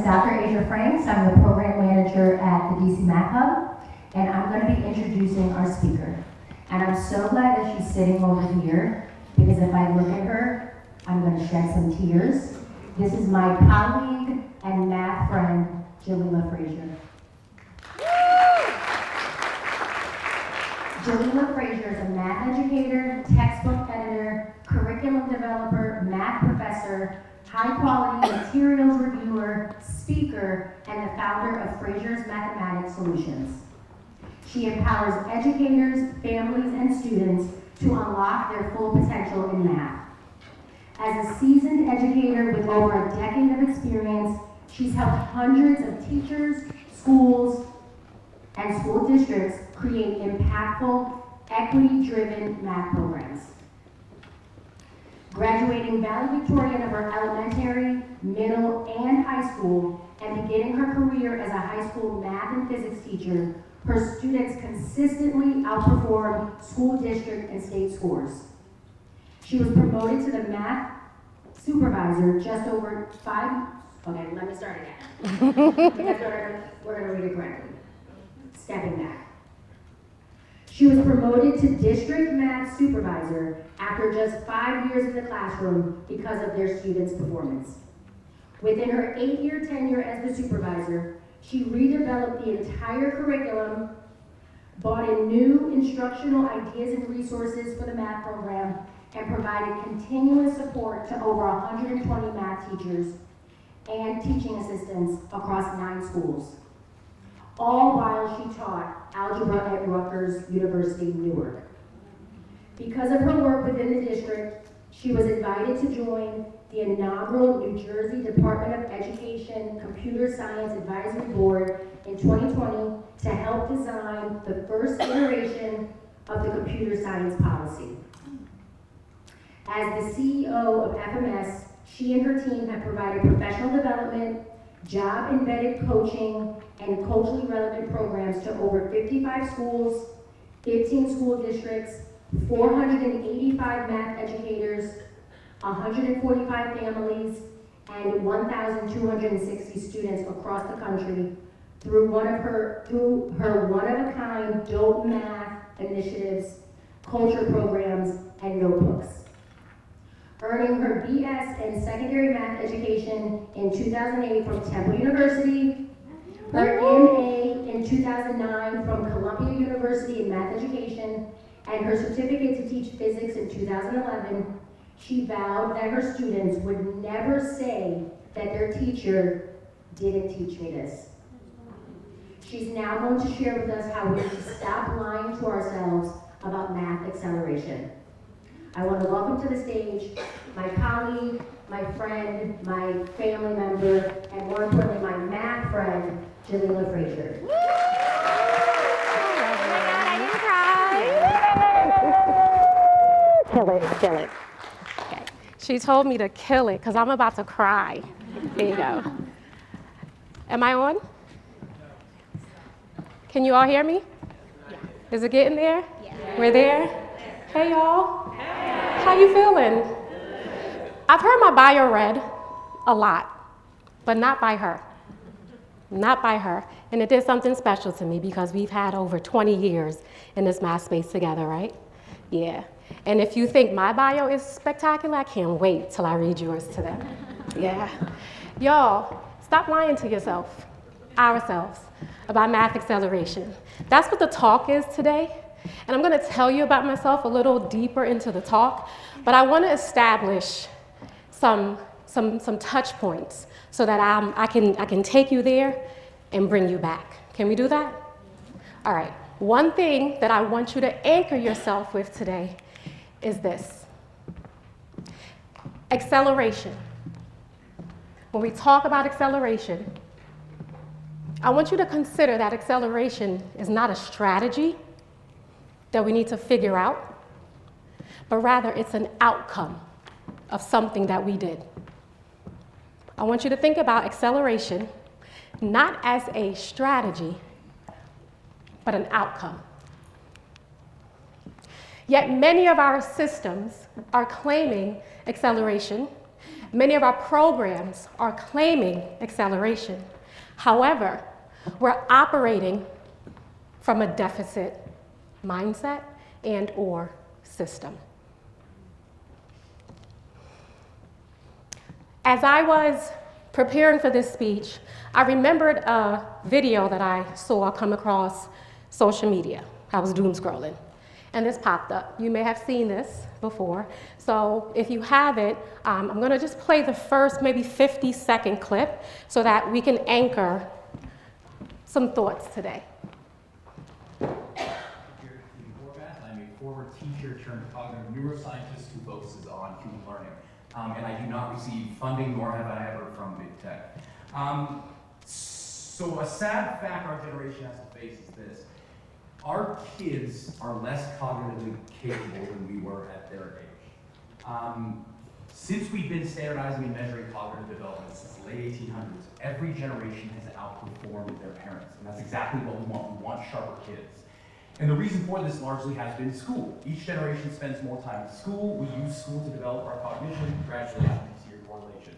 is Dr. Asia Franks. I'm the program manager at the DC Math Hub, and I'm going to be introducing our speaker. And I'm so glad that she's sitting over here, because if I look at her, I'm going to shed some tears. This is my colleague and math friend, Jalila Frazier. Jalila Frazier is a math educator, textbook editor, curriculum developer, math professor, high-quality materials reviewer, speaker, and the founder of Frazier's Mathematics Solutions. She empowers educators, families, and students to unlock their full potential in math. As a seasoned educator with over a decade of experience, she's helped hundreds of teachers, schools, and school districts create impactful, equity-driven math programs. Graduating valedictorian of her elementary, middle, and high school, and beginning her career as a high school math and physics teacher, her students consistently outperformed school district and state scores. She was promoted to the math supervisor just over okay, let me start again. Because we're gonna read it correctly. Stepping back. She was promoted to district math supervisor after just 5 years in the classroom because of their students' performance. Within her 8-year tenure as the supervisor, she redeveloped the entire curriculum, brought in new instructional ideas and resources for the math program, and provided continuous support to over 120 math teachers and teaching assistants across 9 schools, all while she taught algebra at Rutgers University, Newark. Because of her work within the district, she was invited to join the inaugural New Jersey Department of Education Computer Science Advisory Board in 2020 to help design the first iteration of the computer science policy. As the CEO of FMS, she and her team have provided professional development, job-embedded coaching, and culturally relevant programs to over 55 schools, 15 school districts, 485 math educators, 145 families, and 1,260 students across the country through her one-of-a-kind dope math initiatives, culture programs, and notebooks. Earning her BS in secondary math education in 2008 from Temple University, her MA in 2009 from Columbia University in math education, and her certificate to teach physics in 2011, she vowed that her students would never say that their teacher didn't teach me this. She's now going to share with us how we need to stop lying to ourselves about math acceleration. I want to welcome to the stage my colleague, my friend, my family member, and more importantly, my math friend, Jalila Frazier. Oh my God, I didn't cry. Kill it. Okay. She told me to kill it because I'm about to cry. There you go. Am I on? Can you all hear me? Yeah. Is it getting there? Yeah. We're there? Hey, y'all. Hey. How you feeling? I've heard my bio read a lot, but not by her. Not by her. And it did something special to me because we've had over 20 years in this math space together, right? Yeah. And if you think my bio is spectacular, I can't wait till I read yours today. Yeah. Y'all, stop lying to yourself, ourselves, about math acceleration. That's what the talk is today. And I'm going to tell you about myself a little deeper into the talk, but I want to establish some touch points so that I can take you there and bring you back. Can we do that? All right. One thing that I want you to anchor yourself with today is this. Acceleration. When we talk about acceleration, I want you to consider that acceleration is not a strategy that we need to figure out, but rather it's an outcome of something that we did. I want you to think about acceleration not as a strategy, but an outcome. Yet many of our systems are claiming acceleration Many of our programs are claiming acceleration. However, we're operating from a deficit mindset and or system. As I was preparing for this speech, I remembered a video that I saw come across social media. I was doom scrolling, and this popped up. You may have seen this before. So if you haven't, I'm gonna just play the first maybe 50-second clip so that we can anchor some thoughts today. I'm a former teacher turned cognitive neuroscientist who focuses on human learning. And I do not receive funding, nor have I ever from big tech. So a sad fact our generation has to face is this. Our kids are less cognitively capable than we were at their age. Since we've been standardizing and measuring cognitive development since the late 1800s, every generation has outperformed their parents. And that's exactly what we want. We want sharper kids. And the reason for this largely has been school. Each generation spends more time in school. We use school to develop our cognition. Congratulations to your correlation.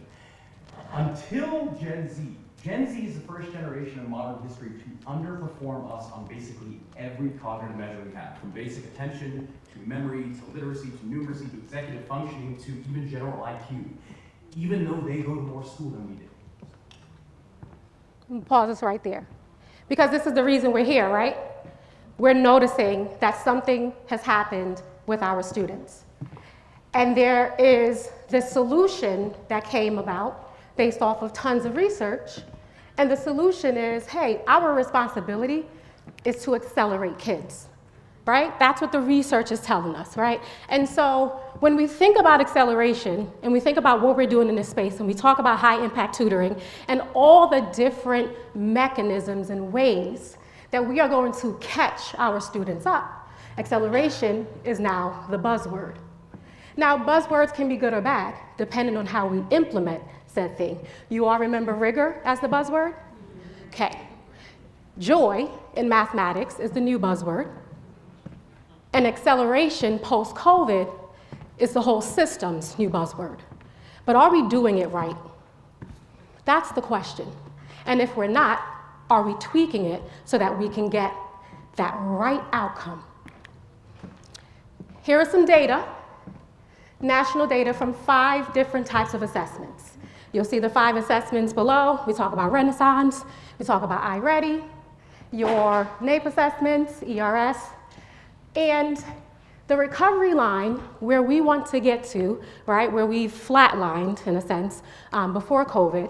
Until Gen Z. Gen Z is the first generation in modern history to underperform us on basically every cognitive measure we have, from basic attention, to memory, to literacy, to numeracy, to executive functioning, to even general IQ, even though they go to more school than we did. Pause this right there, because this is the reason we're here, right? We're noticing that something has happened with our students. And there is this solution that came about based off of tons of research. And the solution is, hey, our responsibility is to accelerate kids, right? That's what the research is telling us, right? And so when we think about acceleration and we think about what we're doing in this space and we talk about high impact tutoring and all the different mechanisms and ways that we are going to catch our students up, acceleration is now the buzzword. Now, buzzwords can be good or bad, depending on how we implement said thing. You all remember rigor as the buzzword? Okay. Joy in mathematics is the new buzzword. And acceleration post-COVID is the whole system's new buzzword. But are we doing it right? That's the question. And if we're not, are we tweaking it so that we can get that right outcome? Here are some data, national data from 5 different types of assessments. You'll see the 5 assessments below. We talk about Renaissance, we talk about iReady, your NAEP assessments, ERS, and the recovery line where we want to get to, right, where we've flatlined in a sense before COVID.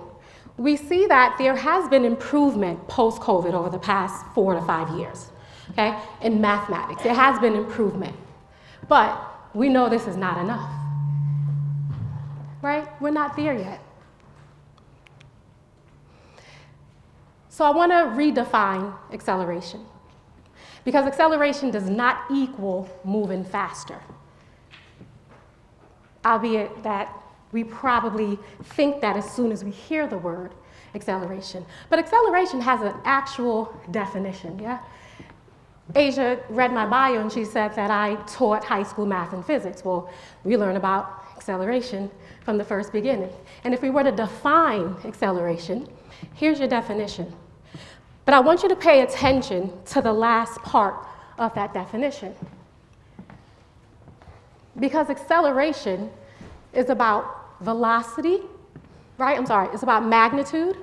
We see that there has been improvement post-COVID over the past 4 to 5 years, okay? In mathematics, there has been improvement. But we know this is not enough, right? We're not there yet. So I want to redefine acceleration, because acceleration does not equal moving faster, albeit that we probably think that as soon as we hear the word acceleration. But acceleration has an actual definition, yeah? Asia read my bio and she said that I taught high school math and physics. Well, we learn about acceleration from the first beginning. And if we were to define acceleration, here's your definition. But I want you to pay attention to the last part of that definition. Because acceleration is about velocity, right? It's about magnitude,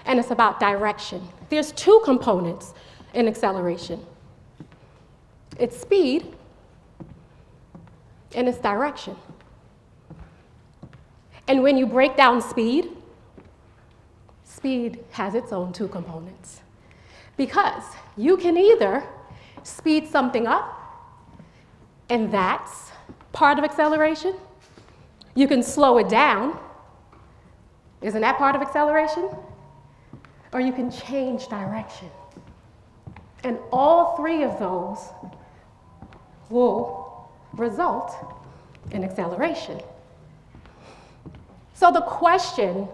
and it's about direction. There's 2 components in acceleration. It's speed, and it's direction. And when you break down speed, speed has its own 2 components. Because you can either speed something up, and that's part of acceleration. You can slow it down. Isn't that part of acceleration? Or you can change direction. And all 3 of those will result in acceleration. So the question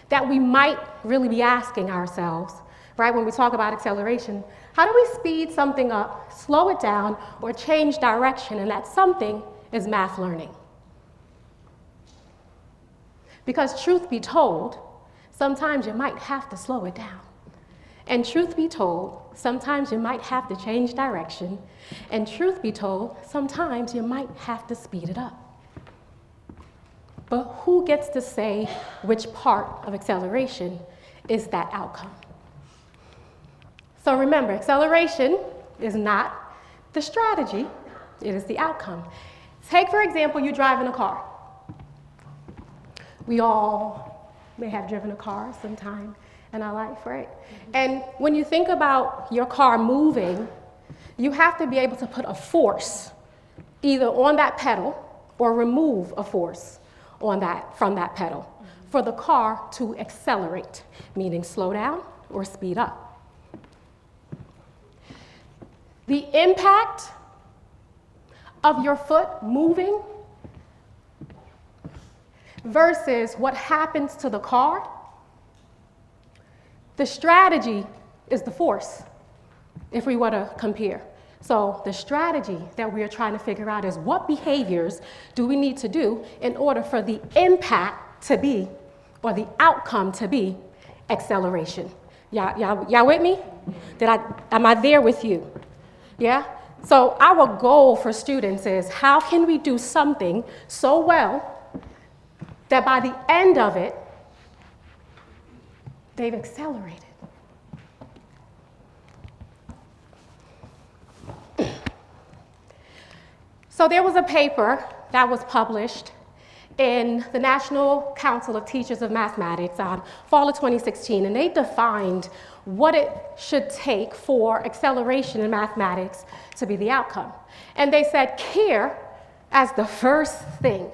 that we might really be asking ourselves, right, when we talk about acceleration, how do we speed something up, slow it down, or change direction? And that something is math learning. Because truth be told, sometimes you might have to slow it down. And truth be told, sometimes you might have to change direction. And truth be told, sometimes you might have to speed it up. But who gets to say which part of acceleration is that outcome? So remember, acceleration is not the strategy, it is the outcome. Take, for example, you drive in a car. We all may have driven a car sometime in our life, right? And when you think about your car moving, you have to be able to put a force either on that pedal or remove a force from that pedal for the car to accelerate, meaning slow down or speed up. The impact of your foot moving versus what happens to the car, the strategy is the force, if we were to compare. So the strategy that we are trying to figure out is what behaviors do we need to do in order for the impact to be, or the outcome to be, acceleration. Y'all with me? Am I there with you? Yeah? So our goal for students is how can we do something so well that by the end of it, they've accelerated. So there was a paper that was published in the National Council of Teachers of Mathematics on fall of 2016, and they defined what it should take for acceleration in mathematics to be the outcome. And they said care as the first thing.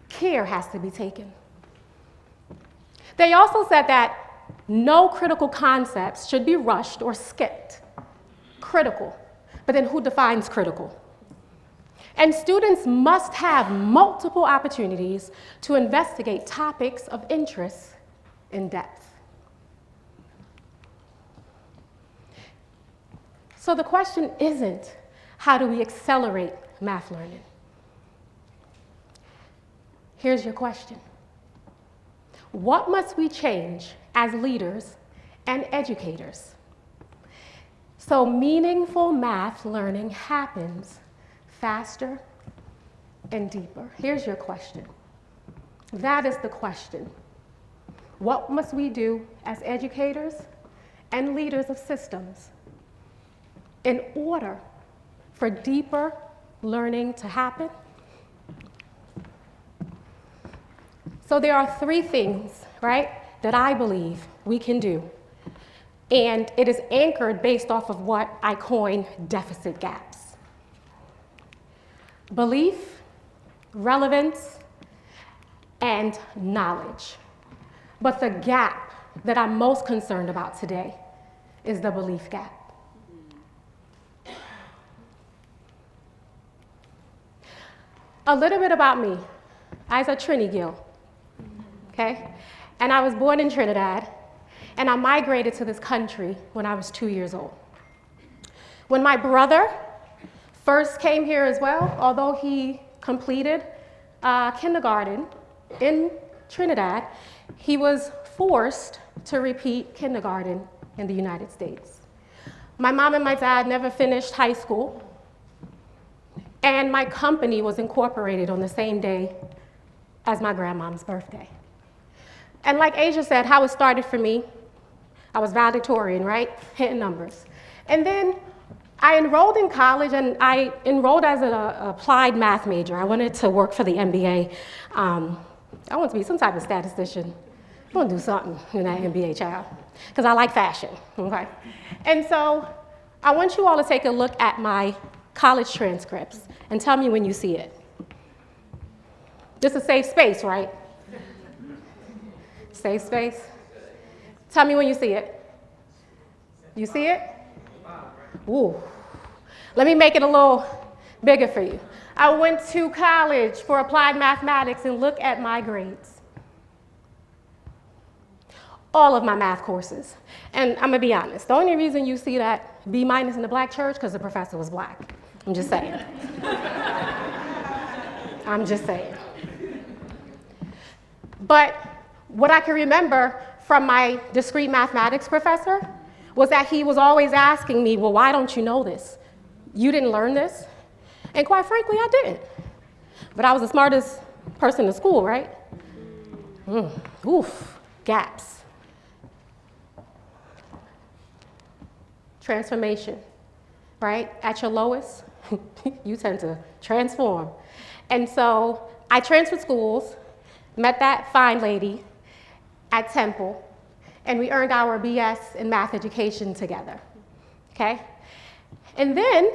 Care has to be taken. They also said that no critical concepts should be rushed or skipped. Critical. But then who defines critical? And students must have multiple opportunities to investigate topics of interest in depth. So the question isn't, how do we accelerate math learning? Here's your question. What must we change as leaders and educators so meaningful math learning happens faster and deeper? Here's your question. That is the question. What must we do as educators and leaders of systems in order for deeper learning to happen? So there are three things, right, that I believe we can do. And it is anchored based off of what I coin deficit gaps. Belief, relevance, and knowledge. But the gap that I'm most concerned about today is the belief gap. A little bit about me. I was a Trini Gill, okay? And I was born in Trinidad, and I migrated to this country when I was 2 years old. When my brother first came here as well, although he completed kindergarten in Trinidad, he was forced to repeat kindergarten in the United States. My mom and my dad never finished high school, and my company was incorporated on the same day as my grandmom's birthday. And like Asia said, how it started for me, I was valedictorian, right? Hitting numbers. And then I enrolled in college, and I enrolled as an applied math major. I wanted to work for the MBA. I wanted to be some type of statistician. I want to do something in that MBA, child, because I like fashion, okay? And so I want you all to take a look at my college transcripts and tell me when you see it. This is a safe space, right? Safe space? Tell me when you see it. You see it? Ooh. Let me make it a little bigger for you. I went to college for applied mathematics, and look at my grades. All of my math courses. And I'm gonna be honest, the only reason you see that B- in the black church, because the professor was black. I'm just saying. I'm just saying. But what I can remember from my discrete mathematics professor was that he was always asking me, well, why don't you know this? You didn't learn this? And quite frankly, I didn't. But I was the smartest person in school, right? Oof, gaps. Transformation, right? At your lowest, you tend to transform. And so I transferred schools, met that fine lady at Temple, and we earned our BS in math education together, okay? And then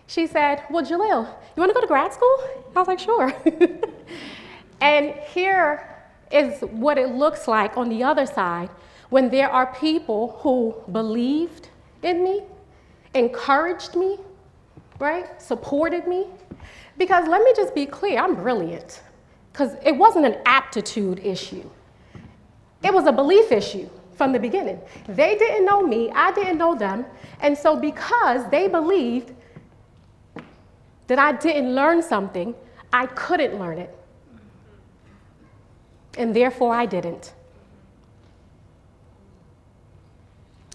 she said, well, Jalil, you want to go to grad school? I was like, sure. And here is what it looks like on the other side when there are people who believed in me, encouraged me, right? Supported me. Because let me just be clear, I'm brilliant. Because it wasn't an aptitude issue. It was a belief issue from the beginning. They didn't know me, I didn't know them. And so because they believed that I didn't learn something, I couldn't learn it. And therefore I didn't.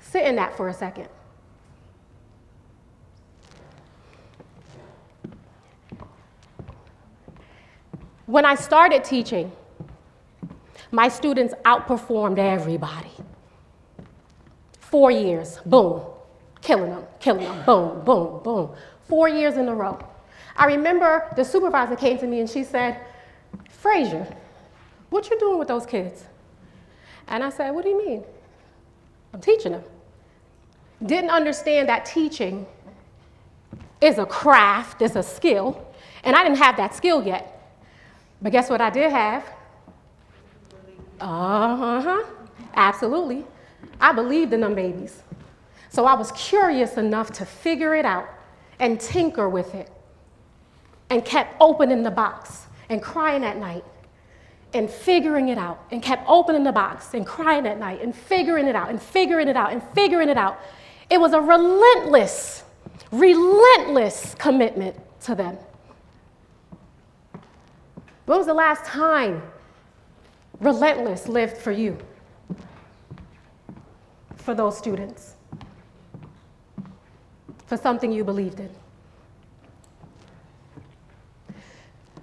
Sit in that for a second. When I started teaching, my students outperformed everybody. 4 years, boom, killing them, boom, boom, boom. 4 years in a row. I remember the supervisor came to me and she said, Frazier, what you doing with those kids? And I said, what do you mean? I'm teaching them. Didn't understand that teaching is a craft, it's a skill, and I didn't have that skill yet. But guess what I did have? Absolutely. I believed in them babies. So I was curious enough to figure it out and tinker with it and kept opening the box and crying at night and figuring it out and kept opening the box and crying at night and figuring it out and figuring it out and figuring it out. It was a relentless commitment to them. When was the last time relentless lived for you? For those students? For something you believed in?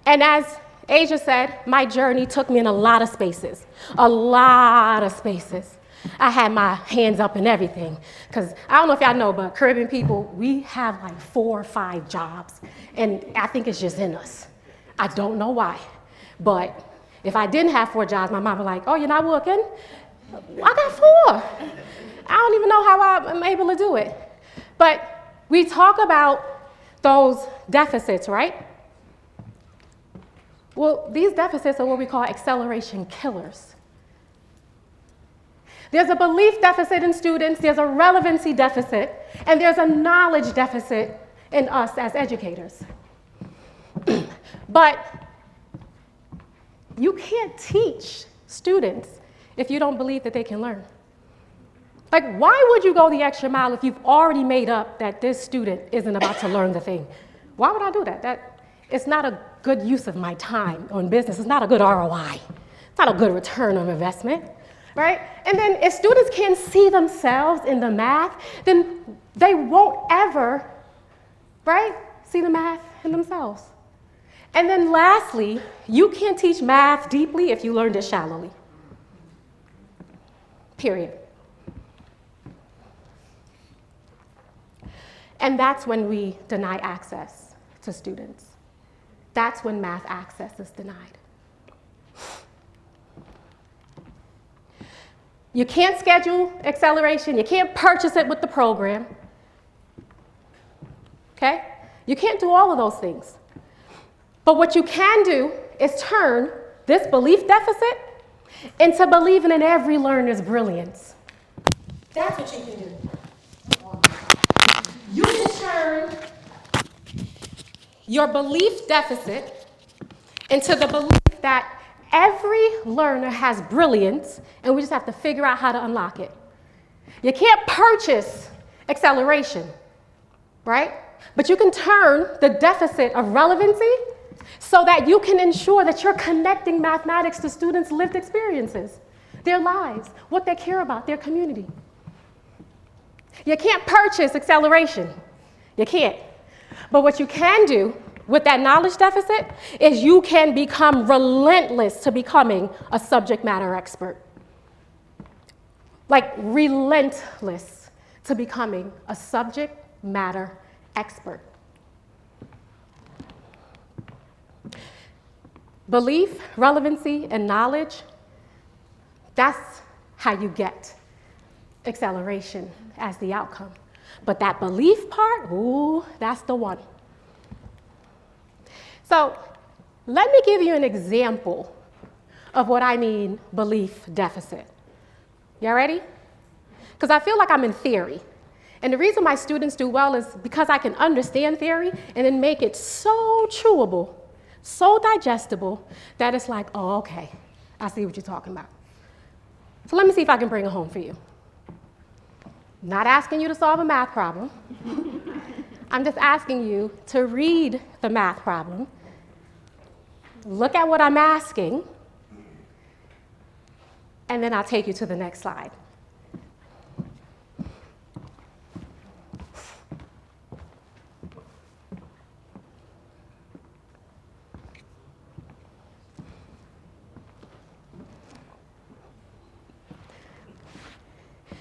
And as Asia said, my journey took me in a lot of spaces. A lot of spaces. I had my hands up in everything. Because I don't know if y'all know, but Caribbean people, we have like 4 or 5 jobs. And I think it's just in us. I don't know why. But if I didn't have 4 jobs, my mom would be like, oh, you're not working? I got 4. I don't even know how I'm able to do it. But we talk about those deficits, right? Well, these deficits are what we call acceleration killers. There's a belief deficit in students, there's a relevancy deficit, and there's a knowledge deficit in us as educators. But you can't teach students if you don't believe that they can learn. Like, why would you go the extra mile if you've already made up that this student isn't about to learn the thing? Why would I do that? It's not a good use of my time on business. It's not a good ROI. It's not a good return on investment, right? And then if students can't see themselves in the math, then they won't ever, right, see the math in themselves. And then lastly, you can't teach math deeply if you learned it shallowly. Period. And that's when we deny access to students. That's when math access is denied. You can't schedule acceleration. You can't purchase it with the program. Okay? You can't do all of those things. But what you can do is turn this belief deficit into believing in every learner's brilliance. That's what you can do. You can turn your belief deficit into the belief that every learner has brilliance, and we just have to figure out how to unlock it. You can't purchase acceleration, right? But you can turn the deficit of relevancy so that you can ensure that you're connecting mathematics to students' lived experiences, their lives, what they care about, their community. You can't purchase acceleration. You can't. But what you can do with that knowledge deficit is you can become relentless to becoming a subject matter expert. Like relentless to becoming a subject matter expert. Belief, relevancy, and knowledge, that's how you get acceleration as the outcome. But that belief part, ooh, that's the one. So let me give you an example of what I mean belief deficit. Y'all ready? Because I feel like I'm in theory. And the reason my students do well is because I can understand theory and then make it so chewable, so digestible, that it's like, oh, okay, I see what you're talking about. So let me see if I can bring it home for you. Not asking you to solve a math problem. I'm just asking you to read the math problem, look at what I'm asking, and then I'll take you to the next slide.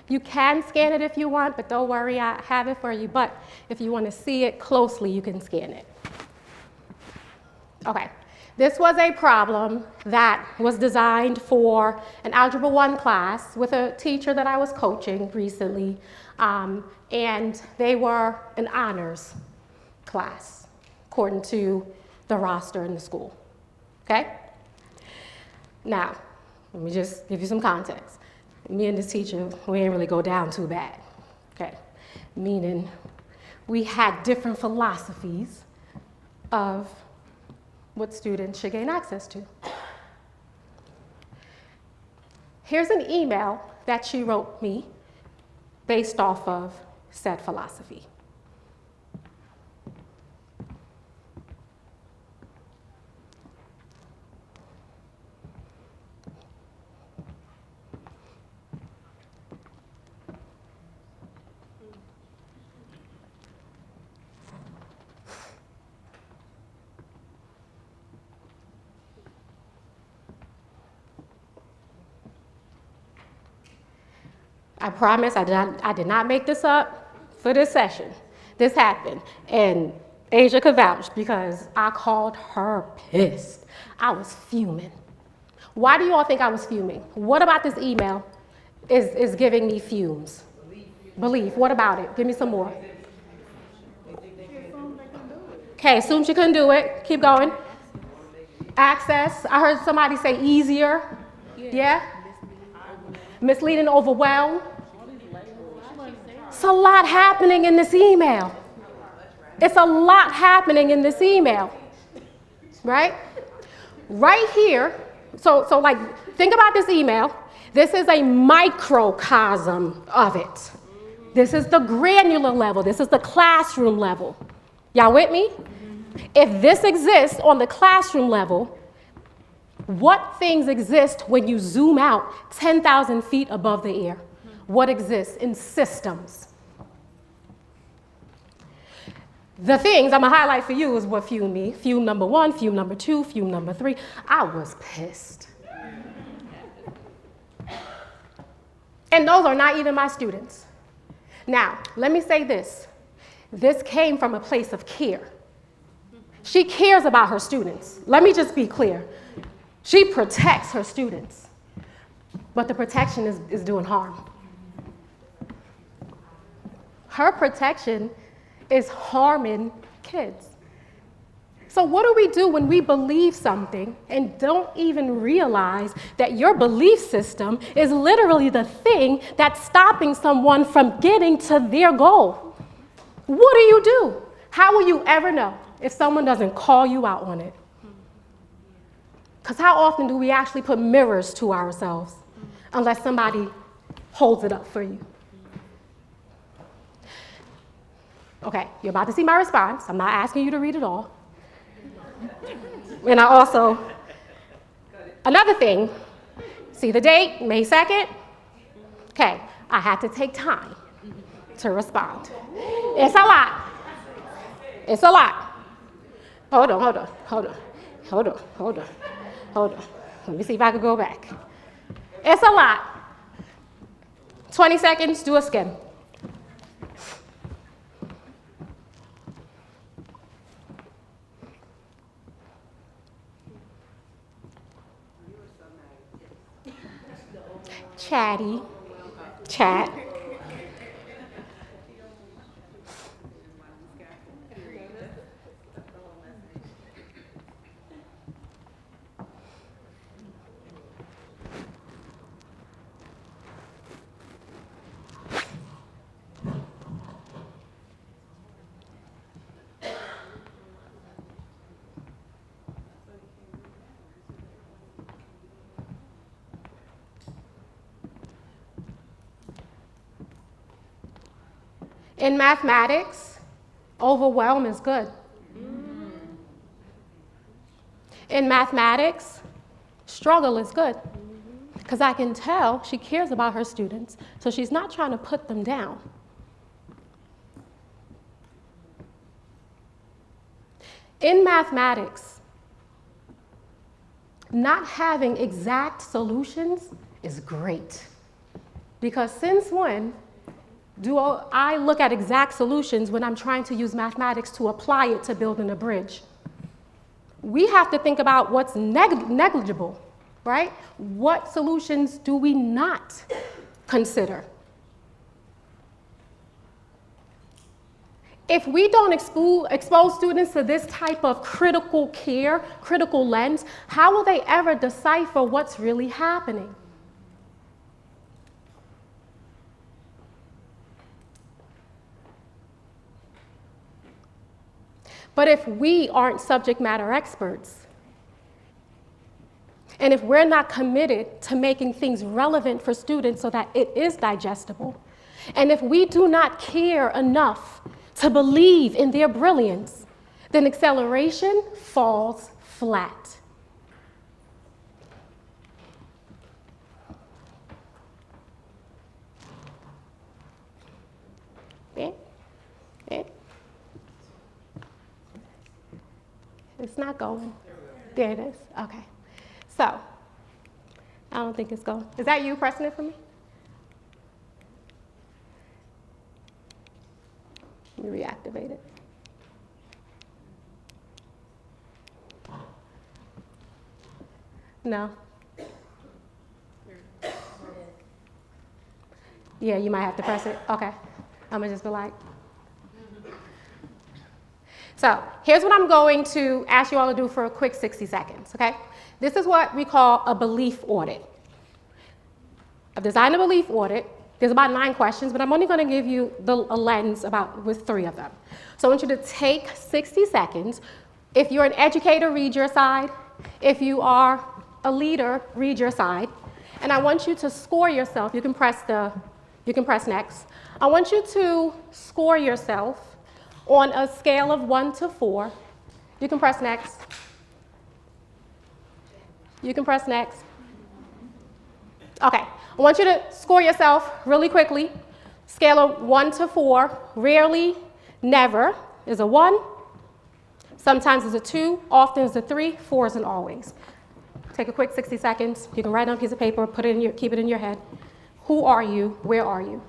You can scan it if you want, but don't worry, I have it for you. But if you want to see it closely, you can scan it. Okay, this was a problem that was designed for an Algebra 1 class with a teacher that I was coaching recently, and they were an honors class, according to the roster in the school, okay? Now, let me just give you some context. Me and this teacher, we didn't really go down too bad, okay? Meaning we had different philosophies of what students should gain access to. Here's an email that she wrote me based off of said philosophy. I promise I did not make this up for this session. This happened, and Asia could vouch because I called her pissed. I was fuming. Why do you all think I was fuming? What about this email is giving me fumes? Belief. What about it? Give me some more. Okay, assume she couldn't do it. Keep going. Access. I heard somebody say easier. Yeah? Misleading, overwhelmed. It's a lot happening in this email. It's a lot happening in this email, right? Right here, so like, think about this email. This is a microcosm of it. This is the granular level. This is the classroom level. Y'all with me? If this exists on the classroom level, what things exist when you zoom out 10,000 feet above the air? What exists in systems? The things I'm gonna highlight for you is what fumed me. Fume number 1, fume number 2, fume number 3. I was pissed. And those are not even my students. Now, let me say this. This came from a place of care. She cares about her students. Let me just be clear. She protects her students, but the protection is doing harm. Her protection is harming kids. So what do we do when we believe something and don't even realize that your belief system is literally the thing that's stopping someone from getting to their goal? What do you do? How will you ever know if someone doesn't call you out on it? Because how often do we actually put mirrors to ourselves unless somebody holds it up for you? Okay, you're about to see my response. I'm not asking you to read it all. And I also, another thing, see the date, May 2nd? Okay, I had to take time to respond. It's a lot. It's a lot. Hold on. Let me see if I can go back. It's a lot. 20 seconds, do a skim. Chatty, chat. In mathematics, overwhelm is good. In mathematics, struggle is good. Because I can tell she cares about her students, so she's not trying to put them down. In mathematics, not having exact solutions is great. Because since when do I look at exact solutions when I'm trying to use mathematics to apply it to building a bridge? We have to think about what's negligible, right? What solutions do we not consider? If we don't expose students to this type of critical care, critical lens, how will they ever decipher what's really happening? But if we aren't subject matter experts, and if we're not committed to making things relevant for students so that it is digestible, and if we do not care enough to believe in their brilliance, then acceleration falls flat. It's not going. There it is. Okay. So, I don't think it's going. Is that you pressing it for me? Let me reactivate it. No. Yeah, you might have to press it. Okay. I'm gonna just be like. So here's what I'm going to ask you all to do for a quick 60 seconds, okay? This is what we call a belief audit. I've designed a belief audit. There's about 9 questions, but I'm only gonna give you a lens with 3 of them. So I want you to take 60 seconds. If you're an educator, read your side. If you are a leader, read your side. And I want you to score yourself. You can press next. I want you to score yourself on a scale of 1 to 4. You can press next. You can press next. Okay, I want you to score yourself really quickly. Scale of 1 to 4, rarely, never is a 1. Sometimes it's a 2, often it's a 3, 4 is an always. Take a quick 60 seconds. You can write on a piece of paper, keep it in your head. Who are you? Where are you?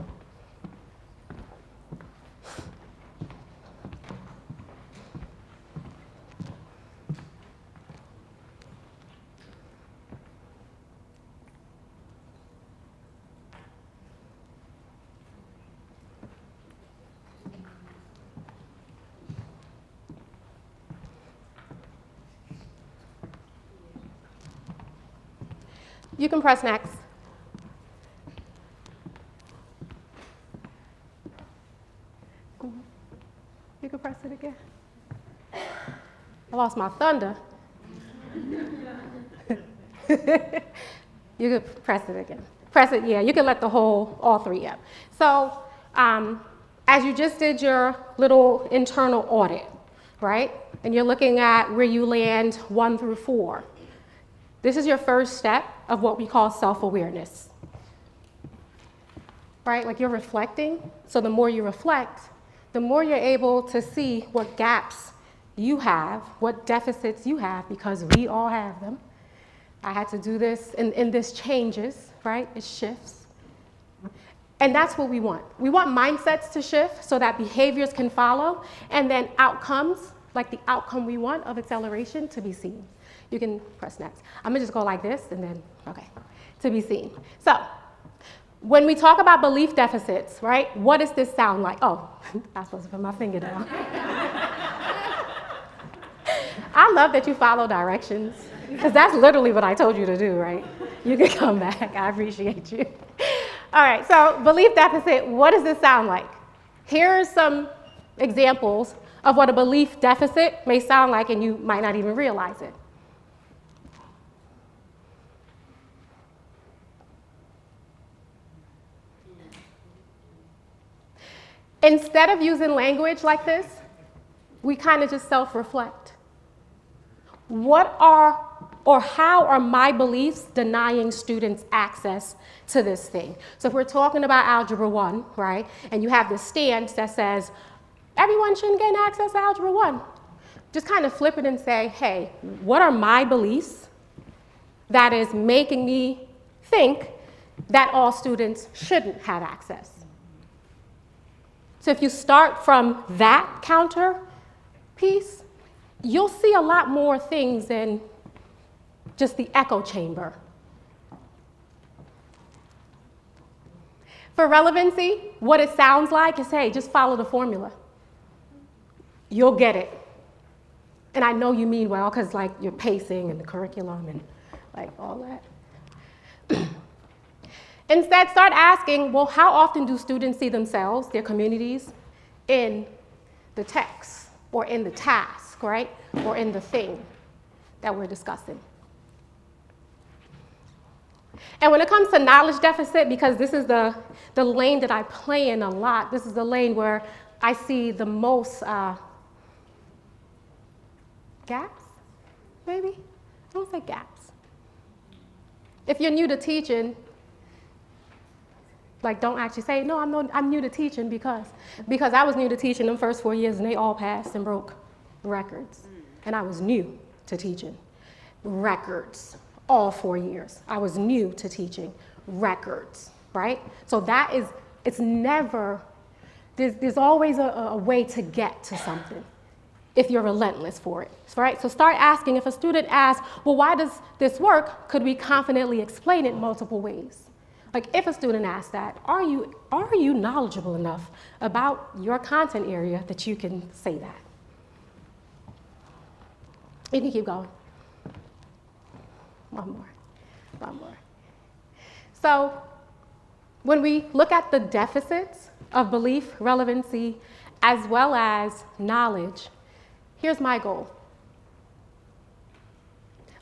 You can press next. You can press it again. I lost my thunder. You can press it again. Press it, yeah, you can let all 3 up. So as you just did your little internal audit, right? And you're looking at where you land 1 through 4. This is your first step of what we call self-awareness, right? Like you're reflecting. So the more you reflect, the more you're able to see what gaps you have, what deficits you have, because we all have them. I had to do this, and this changes, right? It shifts. And that's what we want. We want mindsets to shift so that behaviors can follow, and then outcomes, like the outcome we want of acceleration, to be seen. You can press next. I'm gonna just go like this, and then, okay, to be seen. So, when we talk about belief deficits, right, what does this sound like? Oh, I'm supposed to put my finger down. I love that you follow directions, because that's literally what I told you to do, right? You can come back, I appreciate you. All right, so belief deficit, what does this sound like? Here are some examples of what a belief deficit may sound like, and you might not even realize it. Instead of using language like this, we kind of just self-reflect. What are, or how are my beliefs denying students access to this thing? So if we're talking about Algebra 1, right, and you have this stance that says, everyone shouldn't gain access to Algebra 1, just kind of flip it and say, hey, what are my beliefs that is making me think that all students shouldn't have access? So if you start from that counter piece, you'll see a lot more things than just the echo chamber. For relevancy, what it sounds like is, hey, just follow the formula. You'll get it. And I know you mean well, because like your pacing and the curriculum and like all that. Instead, start asking, well, how often do students see themselves, their communities, in the text or in the task, right? Or in the thing that we're discussing. And when it comes to knowledge deficit, because this is the lane that I play in a lot, this is the lane where I see the most gaps, maybe? I don't say gaps. If you're new to teaching, like, don't actually say, no, I'm new to teaching because I was new to teaching them first 4 years and they all passed and broke records. And I was new to teaching records all 4 years. I was new to teaching records, right? So that is, it's never, there's always a way to get to something if you're relentless for it, right? So start asking, if a student asks, well, why does this work? Could we confidently explain it multiple ways? Like if a student asks that, are you knowledgeable enough about your content area that you can say that? You can keep going. One more. So when we look at the deficits of belief, relevancy, as well as knowledge, here's my goal.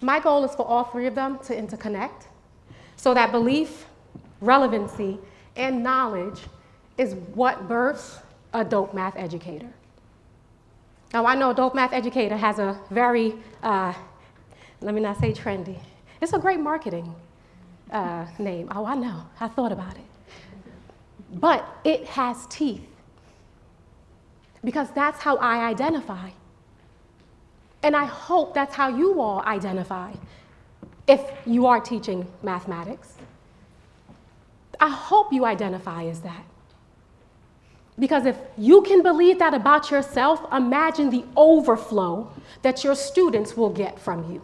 My goal is for all three of them to interconnect so that belief, relevancy, and knowledge is what births a dope math educator. Now, I know dope math educator has a very, let me not say trendy. It's a great marketing name. Oh, I know. I thought about it. But it has teeth because that's how I identify. And I hope that's how you all identify if you are teaching mathematics. I hope you identify as that. Because if you can believe that about yourself, imagine the overflow that your students will get from you.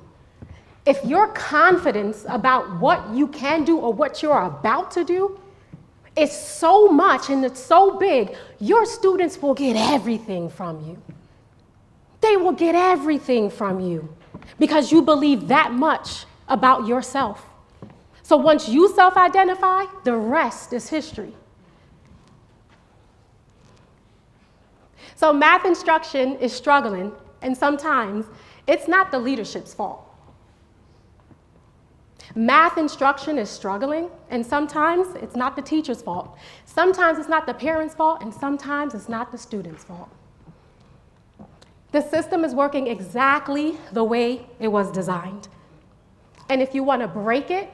If your confidence about what you can do or what you're about to do is so much and it's so big, your students will get everything from you. They will get everything from you because you believe that much about yourself. So once you self-identify, the rest is history. So math instruction is struggling, and sometimes it's not the leadership's fault. Math instruction is struggling, and sometimes it's not the teacher's fault. Sometimes it's not the parent's fault, and sometimes it's not the student's fault. The system is working exactly the way it was designed. And if you want to break it,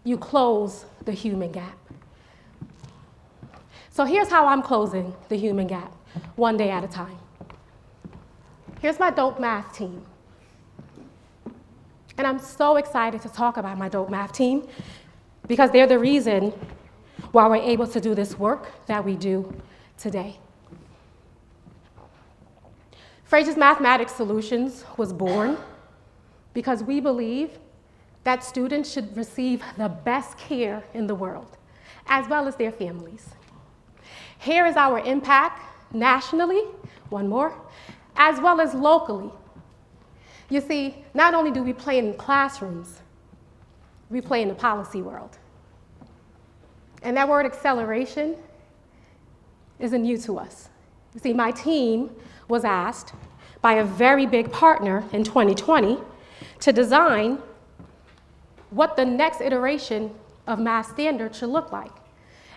you close the human gap. So here's how I'm closing the human gap, one day at a time. Here's my dope math team. And I'm so excited to talk about my dope math team because they're the reason why we're able to do this work that we do today. Frazier's Mathematics Solutions was born because we believe that students should receive the best care in the world, as well as their families. Here is our impact nationally, one more, as well as locally. You see, not only do we play in classrooms, we play in the policy world. And that word acceleration isn't new to us. You see, my team was asked by a very big partner in 2020 to design what the next iteration of math standards should look like.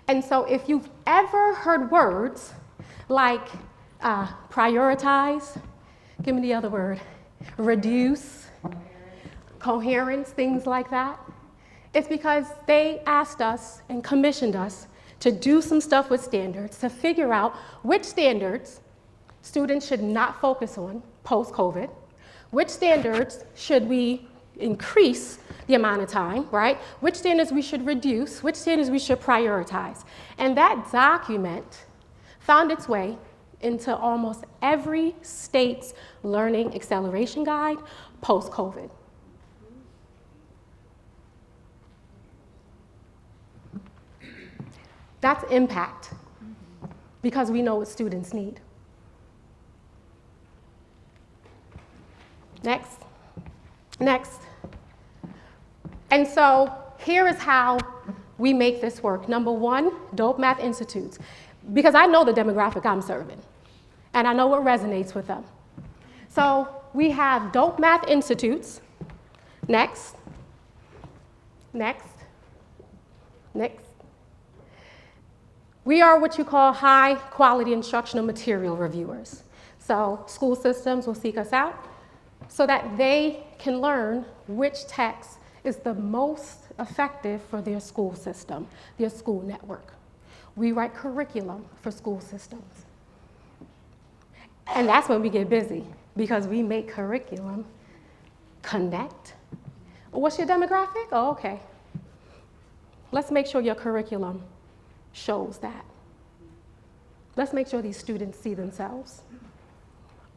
And so if you've ever heard words like prioritize, give me the other word, reduce, coherence, things like that, it's because they asked us and commissioned us to do some stuff with standards to figure out which standards students should not focus on post-COVID, which standards should we increase the amount of time, right? Which standards we should reduce, which standards we should prioritize. And that document found its way into almost every state's learning acceleration guide post-COVID. That's impact, because we know what students need. Next. And so here is how we make this work. Number one, Dope Math Institutes, because I know the demographic I'm serving, and I know what resonates with them. So we have Dope Math Institutes. Next. We are what you call high quality instructional material reviewers. So school systems will seek us out so that they can learn which text is the most effective for their school system, their school network. We write curriculum for school systems. And that's when we get busy, because we make curriculum connect. What's your demographic? Oh, okay. Let's make sure your curriculum shows that. Let's make sure these students see themselves.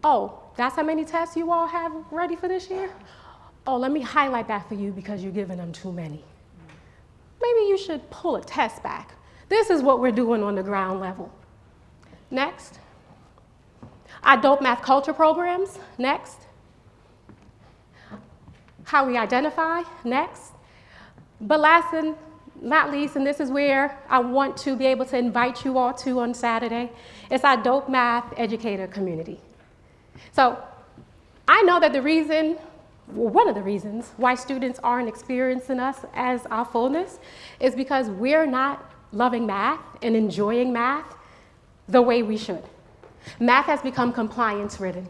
Oh, that's how many tests you all have ready for this year? Oh, let me highlight that for you because you're giving them too many. Maybe you should pull a test back. This is what we're doing on the ground level. Next. Our Dope Math Culture programs. Next. How we identify. Next. But last and not least, and this is where I want to be able to invite you all to on Saturday, is our Dope Math educator community. So I know that one of the reasons why students aren't experiencing us as our fullness is because we're not loving math and enjoying math the way we should. Math has become compliance-ridden,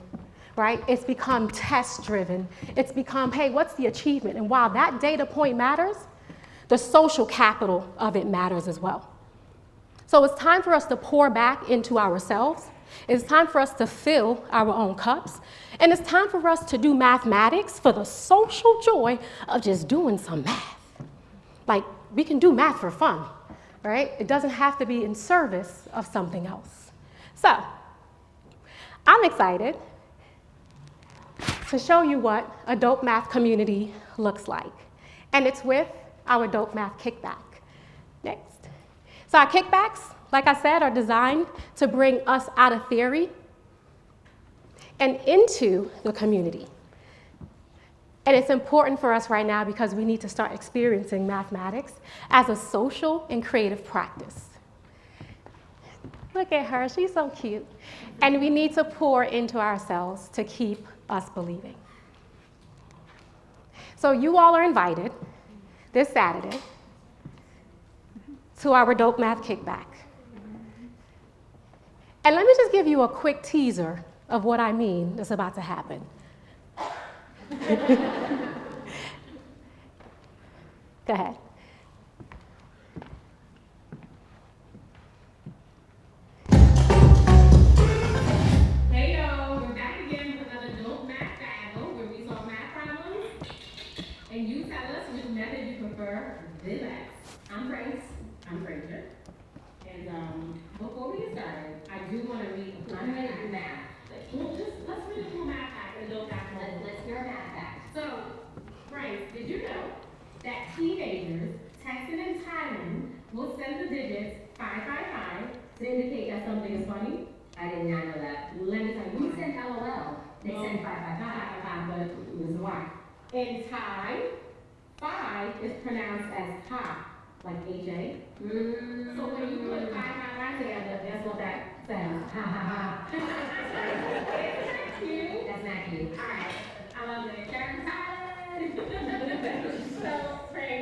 right? It's become test-driven. It's become, hey, what's the achievement? And while that data point matters, the social capital of it matters as well. So it's time for us to pour back into ourselves. It's time for us to fill our own cups. And it's time for us to do mathematics for the social joy of just doing some math. Like, we can do math for fun, right? It doesn't have to be in service of something else. So, I'm excited to show you what a Dope Math community looks like. And it's with our Dope Math Kickback. Next. So our kickbacks, like I said, are designed to bring us out of theory and into the community. And it's important for us right now because we need to start experiencing mathematics as a social and creative practice. Look at her, she's so cute. And we need to pour into ourselves to keep us believing. So you all are invited this Saturday to our Dope Math Kickback. And let me just give you a quick teaser of what I mean is about to happen. Go ahead. Hey y'all, we're back again with another dope math battle where we solve math problems. And you tell us which method you prefer. Relax. I'm Grace. I'm Fraser. And before we get started, I do want to read a I'm ready to do math. Let's read a full math fact and dope math moment. Let's hear a math fact. So, Grace, did you know that teenagers texting in Thailand will send the digits 555 to indicate that something is funny? I did not know that. Let me tell you. We send LOL. They send 555. 555, but this is why. In Thai, 5 is pronounced as ha, like H-A. So when you put 555 together, that's what that sounds. Ha ha ha. Isn't that cute? That's not cute. Alright, I love it. Karen Thailand. So, Frank,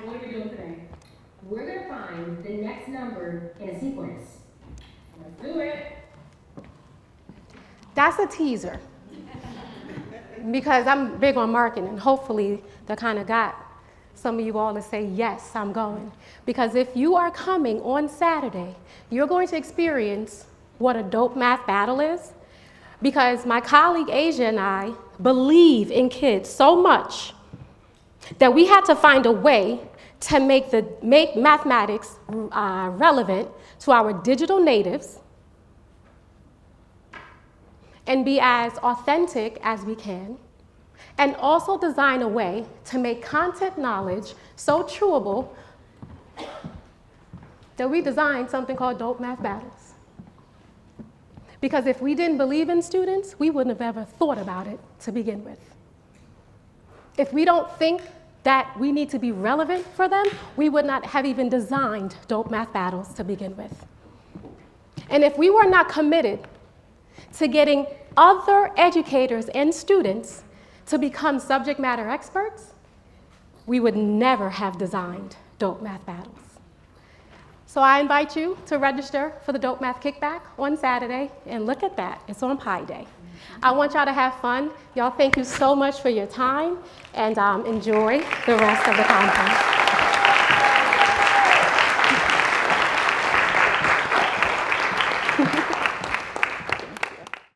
what are we doing today? We're gonna find the next number in a sequence. Let's do it. That's a teaser. Because I'm big on marketing. Hopefully, that kind of got some of you all to say, yes, I'm going. Because if you are coming on Saturday, you're going to experience what a dope math battle is. Because my colleague Asia and I believe in kids so much that we had to find a way to make mathematics relevant to our digital natives and be as authentic as we can, and also design a way to make content knowledge so chewable that we designed something called Dope Math Battles. Because if we didn't believe in students, we wouldn't have ever thought about it to begin with. If we don't think that we need to be relevant for them, we would not have even designed Dope Math Battles to begin with. And if we were not committed to getting other educators and students to become subject matter experts, we would never have designed Dope Math Battles. So I invite you to register for the Dope Math Kickback on Saturday, and look at that, it's on Pi Day. I want y'all to have fun. Y'all, thank you so much for your time, and enjoy the rest of the conference.